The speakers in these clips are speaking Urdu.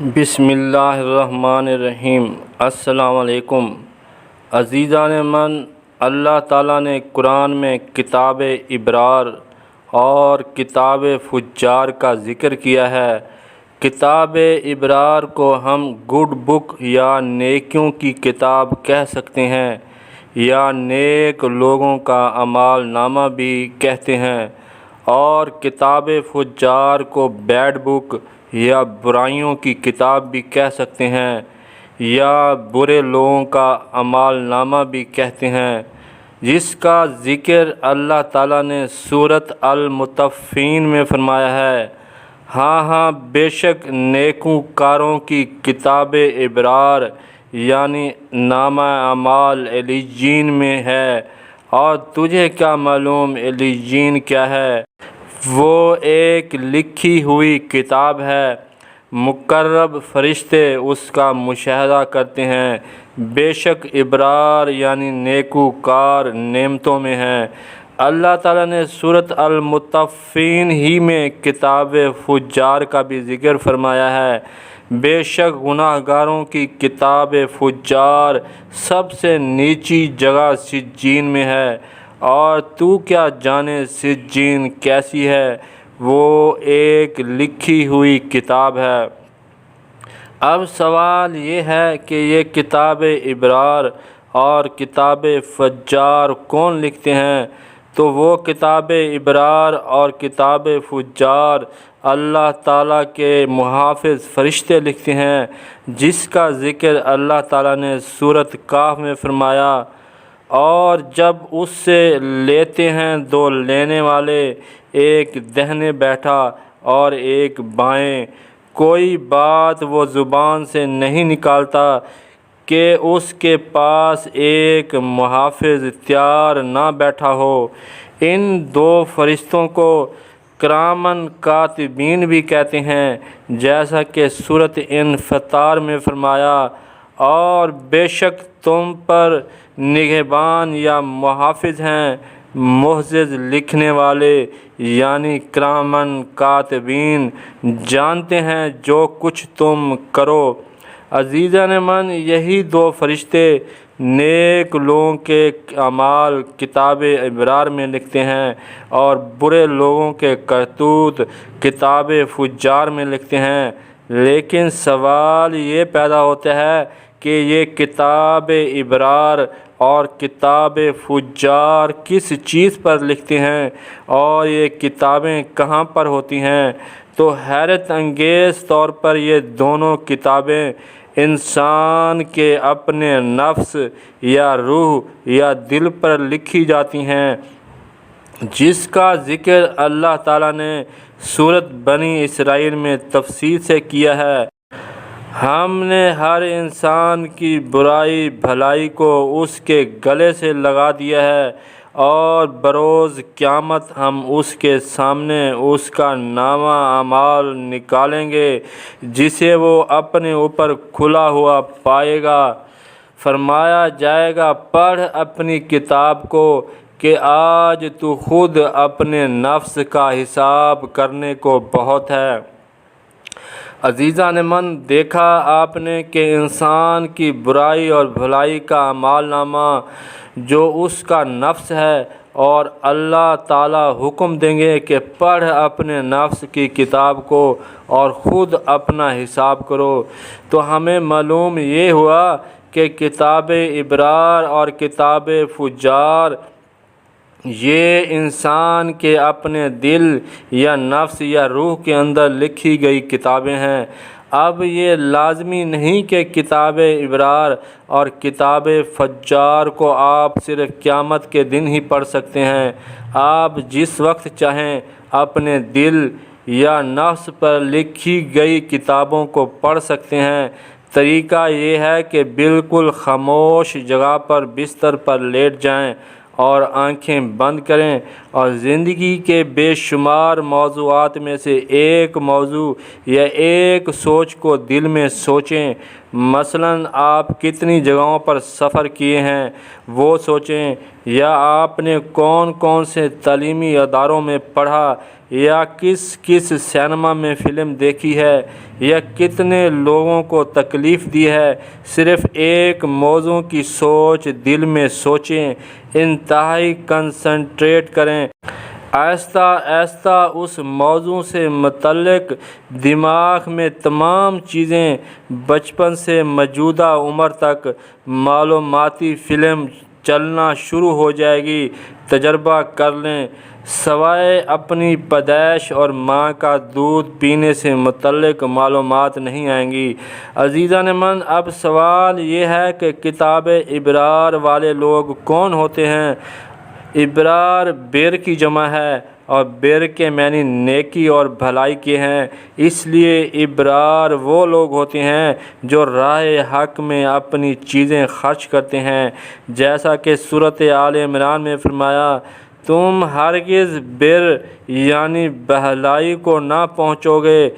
بسم اللہ الرحمن الرحیم۔ السلام علیکم عزیزان من، اللہ تعالیٰ نے قرآن میں کتاب ابرار اور کتاب فجار کا ذکر کیا ہے۔ کتاب ابرار کو ہم گڈ بک یا نیکیوں کی کتاب کہہ سکتے ہیں، یا نیک لوگوں کا اعمال نامہ بھی کہتے ہیں، اور کتاب فجار کو بیڈ بک یا برائیوں کی کتاب بھی کہہ سکتے ہیں، یا برے لوگوں کا اعمال نامہ بھی کہتے ہیں، جس کا ذکر اللہ تعالیٰ نے سورۃ المطففین میں فرمایا ہے۔ ہاں بے شک نیکوکاروں کی کتاب ابرار یعنی نامہ اعمال علیین میں ہے۔ اور تجھے کیا معلوم علیین کیا ہے؟ وہ ایک لکھی ہوئی کتاب ہے، مقرب فرشتے اس کا مشاہدہ کرتے ہیں۔ بے شک ابرار یعنی نیکوکار نعمتوں میں ہیں۔ اللہ تعالیٰ نے سورۃ المطففین ہی میں کتاب فجار کا بھی ذکر فرمایا ہے۔ بے شک گناہ گاروں کی کتاب فجار سب سے نیچی جگہ سجین میں ہے، اور تو کیا جانے سجین کیسی ہے؟ وہ ایک لکھی ہوئی کتاب ہے۔ اب سوال یہ ہے کہ یہ کتاب ابرار اور کتاب فجار کون لکھتے ہیں؟ تو وہ کتاب ابرار اور کتاب فجار اللہ تعالیٰ کے محافظ فرشتے لکھتے ہیں، جس کا ذکر اللہ تعالیٰ نے سورۃ کہف میں فرمایا۔ اور جب اس سے لیتے ہیں دو لینے والے، ایک دہنے بیٹھا اور ایک بائیں، کوئی بات وہ زبان سے نہیں نکالتا کہ اس کے پاس ایک محافظ تیار نہ بیٹھا ہو۔ ان دو فرشتوں کو کرامن کاتبین بھی کہتے ہیں، جیسا کہ سورۃ انفطار میں فرمایا۔ اور بے شک تم پر نگہبان یا محافظ ہیں، محفوظ لکھنے والے یعنی کرامن کاتبین، جانتے ہیں جو کچھ تم کرو۔ عزیزان من، یہی دو فرشتے نیک لوگوں کے اعمال کتاب ابرار میں لکھتے ہیں، اور برے لوگوں کے کرتوت کتاب فجار میں لکھتے ہیں۔ لیکن سوال یہ پیدا ہوتا ہے کہ یہ کتاب ابرار اور کتاب فجار کس چیز پر لکھتے ہیں، اور یہ کتابیں کہاں پر ہوتی ہیں؟ تو حیرت انگیز طور پر یہ دونوں کتابیں انسان کے اپنے نفس یا روح یا دل پر لکھی جاتی ہیں، جس کا ذکر اللہ تعالیٰ نے سورۃ بنی اسرائیل میں تفصیل سے کیا ہے۔ ہم نے ہر انسان کی برائی بھلائی کو اس کے گلے سے لگا دیا ہے، اور بروز قیامت ہم اس کے سامنے اس کا نامہ اعمال نکالیں گے، جسے وہ اپنے اوپر کھلا ہوا پائے گا۔ فرمایا جائے گا، پڑھ اپنی کتاب کو کہ آج تو خود اپنے نفس کا حساب کرنے کو بہت ہے۔ عزیزان من، دیکھا آپ نے کہ انسان کی برائی اور بھلائی کا اعمال نامہ جو اس کا نفس ہے، اور اللہ تعالیٰ حکم دیں گے کہ پڑھ اپنے نفس کی کتاب کو اور خود اپنا حساب کرو۔ تو ہمیں معلوم یہ ہوا کہ کتاب ابرار اور کتاب فجار یہ انسان کے اپنے دل یا نفس یا روح کے اندر لکھی گئی کتابیں ہیں۔ اب یہ لازمی نہیں کہ کتاب ابرار اور کتاب فجار کو آپ صرف قیامت کے دن ہی پڑھ سکتے ہیں۔ آپ جس وقت چاہیں اپنے دل یا نفس پر لکھی گئی کتابوں کو پڑھ سکتے ہیں۔ طریقہ یہ ہے کہ بالکل خاموش جگہ پر بستر پر لیٹ جائیں اور آنکھیں بند کریں، اور زندگی کے بے شمار موضوعات میں سے ایک موضوع یا ایک سوچ کو دل میں سوچیں۔ مثلاً آپ کتنی جگہوں پر سفر کیے ہیں وہ سوچیں، یا آپ نے کون کون سے تعلیمی اداروں میں پڑھا، یا کس کس سینما میں فلم دیکھی ہے یا کتنے لوگوں کو تکلیف دی ہے، صرف ایک موضوع کی سوچ دل میں سوچیں، انتہائی کنسنٹریٹ کریں، آہستہ آہستہ اس موضوع سے متعلق دماغ میں تمام چیزیں بچپن سے موجودہ عمر تک معلوماتی فلم چلنا شروع ہو جائے گی۔ تجربہ کر لیں، سوائے اپنی پیدائش اور ماں کا دودھ پینے سے متعلق معلومات نہیں آئیں گی۔ عزیزان من، اب سوال یہ ہے کہ کتاب ابرار والے لوگ کون ہوتے ہیں؟ ابرار بر کی جمع ہے اور بر کے معنی نیکی اور بھلائی کے ہیں، اس لیے ابرار وہ لوگ ہوتے ہیں جو راہ حق میں اپنی چیزیں خرچ کرتے ہیں، جیسا کہ سورۃ آل عمران میں فرمایا، تم ہرگز بر یعنی بھلائی کو نہ پہنچو گے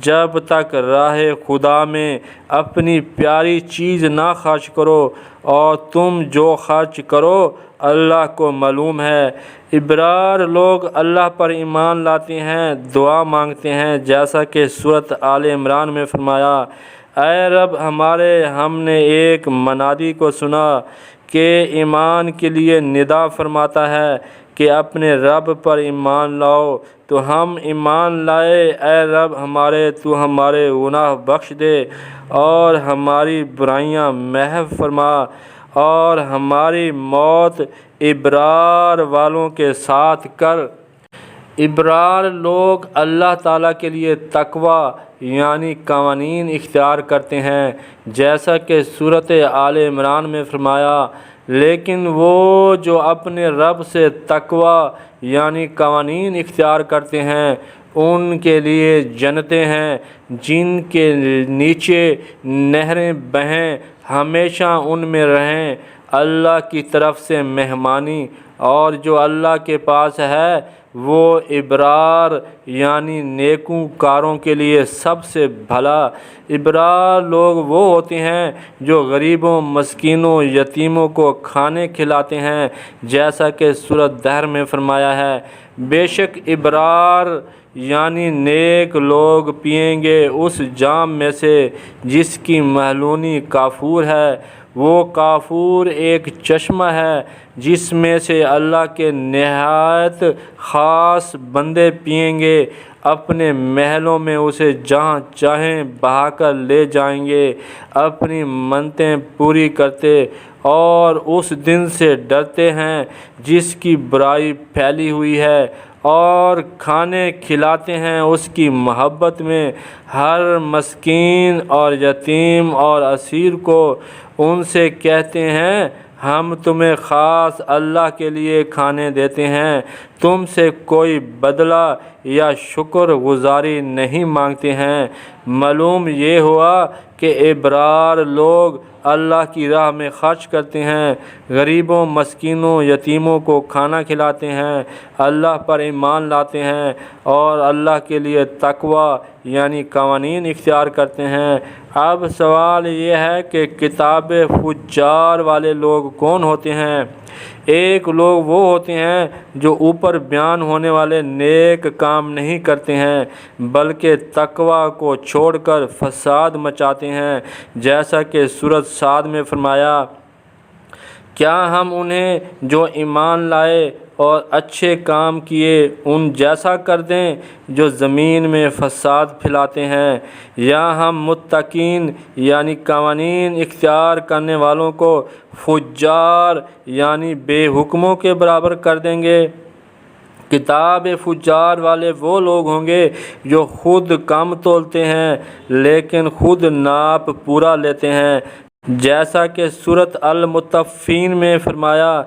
جب تک راہ خدا میں اپنی پیاری چیز نہ خرچ کرو، اور تم جو خرچ کرو اللہ کو معلوم ہے۔ ابرار لوگ اللہ پر ایمان لاتے ہیں، دعا مانگتے ہیں، جیسا کہ سورۃ آل عمران میں فرمایا، اے رب ہمارے، ہم نے ایک منادی کو سنا کہ ایمان کے لیے ندا فرماتا ہے کہ اپنے رب پر ایمان لاؤ، تو ہم ایمان لائے۔ اے رب ہمارے، تو ہمارے گناہ بخش دے اور ہماری برائیاں محو فرما، اور ہماری موت ابرار والوں کے ساتھ کر۔ ابرار لوگ اللہ تعالیٰ کے لیے تقوی یعنی قوانین اختیار کرتے ہیں، جیسا کہ سورۃ آل عمران میں فرمایا، لیکن وہ جو اپنے رب سے تقوی یعنی قوانین اختیار کرتے ہیں ان کے لیے جنتیں ہیں جن کے نیچے نہریں بہیں، ہمیشہ ان میں رہیں، اللہ کی طرف سے مہمانی، اور جو اللہ کے پاس ہے وہ ابرار یعنی نیکو کاروں کے لیے سب سے بھلا۔ ابرار لوگ وہ ہوتے ہیں جو غریبوں، مسکینوں، یتیموں کو کھانے کھلاتے ہیں، جیسا کہ سورۃ دہر میں فرمایا ہے، بے شک ابرار یعنی نیک لوگ پیئیں گے اس جام میں سے جس کی محلونی کافور ہے، وہ کافور ایک چشمہ ہے جس میں سے اللہ کے نہایت خاص بندے پئیں گے، اپنے محلوں میں اسے جہاں چاہیں بہا کر لے جائیں گے، اپنی منتیں پوری کرتے اور اس دن سے ڈرتے ہیں جس کی برائی پھیلی ہوئی ہے، اور کھانے کھلاتے ہیں اس کی محبت میں ہر مسکین اور یتیم اور اسیر کو، ان سے کہتے ہیں ہم تمہیں خاص اللہ کے لیے کھانے دیتے ہیں، تم سے کوئی بدلہ یا شکر گزاری نہیں مانگتے ہیں۔ معلوم یہ ہوا کہ ابرار لوگ اللہ کی راہ میں خرچ کرتے ہیں، غریبوں، مسکینوں، یتیموں کو کھانا کھلاتے ہیں، اللہ پر ایمان لاتے ہیں اور اللہ کے لیے تقوی یعنی قوانین اختیار کرتے ہیں۔ اب سوال یہ ہے کہ کتاب فجار والے لوگ کون ہوتے ہیں؟ ایک لوگ وہ ہوتے ہیں جو اوپر بیان ہونے والے نیک کام نہیں کرتے ہیں بلکہ تقوی کو چھوڑ کر فساد مچاتے ہیں، جیسا کہ سورۃ صاد میں فرمایا، کیا ہم انہیں جو ایمان لائے اور اچھے کام کیے ان جیسا کر دیں جو زمین میں فساد پھیلاتے ہیں، یا ہم متقین یعنی قوانین اختیار کرنے والوں کو فجار یعنی بے حکموں کے برابر کر دیں گے؟ کتاب فجار والے وہ لوگ ہوں گے جو خود کم تولتے ہیں لیکن خود ناپ پورا لیتے ہیں، جیسا کہ سورۃ المطففین میں فرمایا،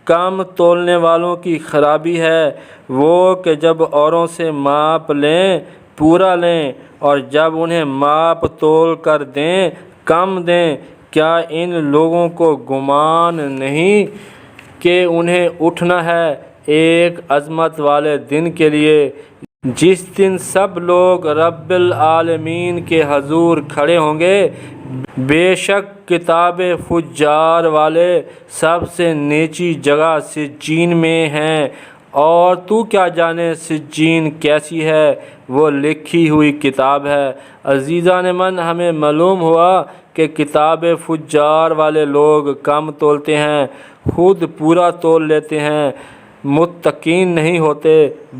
کم تولنے والوں کی خرابی ہے وہ کہ جب اوروں سے ماپ لیں پورا لیں، اور جب انہیں ماپ تول کر دیں کم دیں۔ کیا ان لوگوں کو گمان نہیں کہ انہیں اٹھنا ہے ایک عظمت والے دن کے لیے جس دن سب لوگ رب العالمین کے حضور کھڑے ہوں گے؟ بے شک کتاب فجار والے سب سے نیچی جگہ سجین میں ہیں، اور تو کیا جانے سجین کیسی ہے، وہ لکھی ہوئی کتاب ہے۔ عزیزان من، ہمیں معلوم ہوا کہ کتاب فجار والے لوگ کم تولتے ہیں، خود پورا تول لیتے ہیں، متقین نہیں ہوتے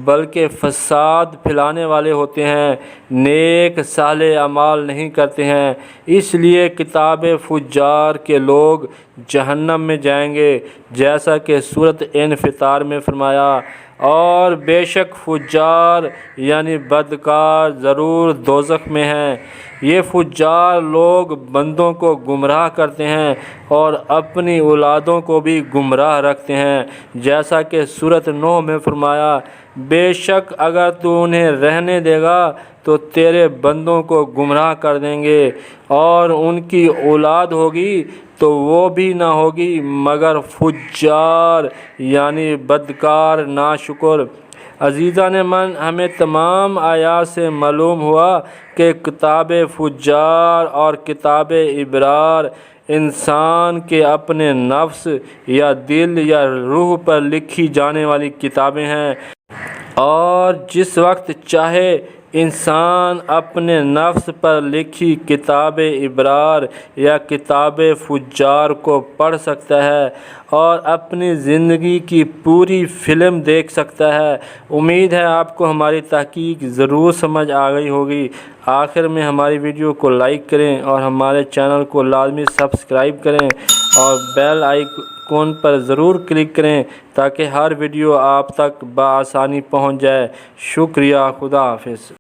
بلکہ فساد پھیلانے والے ہوتے ہیں، نیک صالح اعمال نہیں کرتے ہیں، اس لیے کتاب فجار کے لوگ جہنم میں جائیں گے، جیسا کہ سورۃ انفطار میں فرمایا۔ اور بے شک فجار یعنی بدکار ضرور دوزخ میں ہیں۔ یہ فجار لوگ بندوں کو گمراہ کرتے ہیں اور اپنی اولادوں کو بھی گمراہ رکھتے ہیں، جیسا کہ سورۃ نوح میں فرمایا، بے شک اگر تو انہیں رہنے دے گا تو تیرے بندوں کو گمراہ کر دیں گے، اور ان کی اولاد ہوگی تو وہ بھی نہ ہوگی مگر فجار یعنی بدکار ناشکر۔ عزیزان من، ہمیں تمام آیات سے معلوم ہوا کہ کتاب فجار اور کتاب ابرار انسان کے اپنے نفس یا دل یا روح پر لکھی جانے والی کتابیں ہیں، اور جس وقت چاہے انسان اپنے نفس پر لکھی کتاب ابرار یا کتاب فجار کو پڑھ سکتا ہے اور اپنی زندگی کی پوری فلم دیکھ سکتا ہے۔ امید ہے آپ کو ہماری تحقیق ضرور سمجھ آ گئی ہوگی۔ آخر میں ہماری ویڈیو کو لائک کریں اور ہمارے چینل کو لازمی سبسکرائب کریں اور بیل آئیکن پر ضرور کلک کریں تاکہ ہر ویڈیو آپ تک بآسانی پہنچ جائے۔ شکریہ، خدا حافظ۔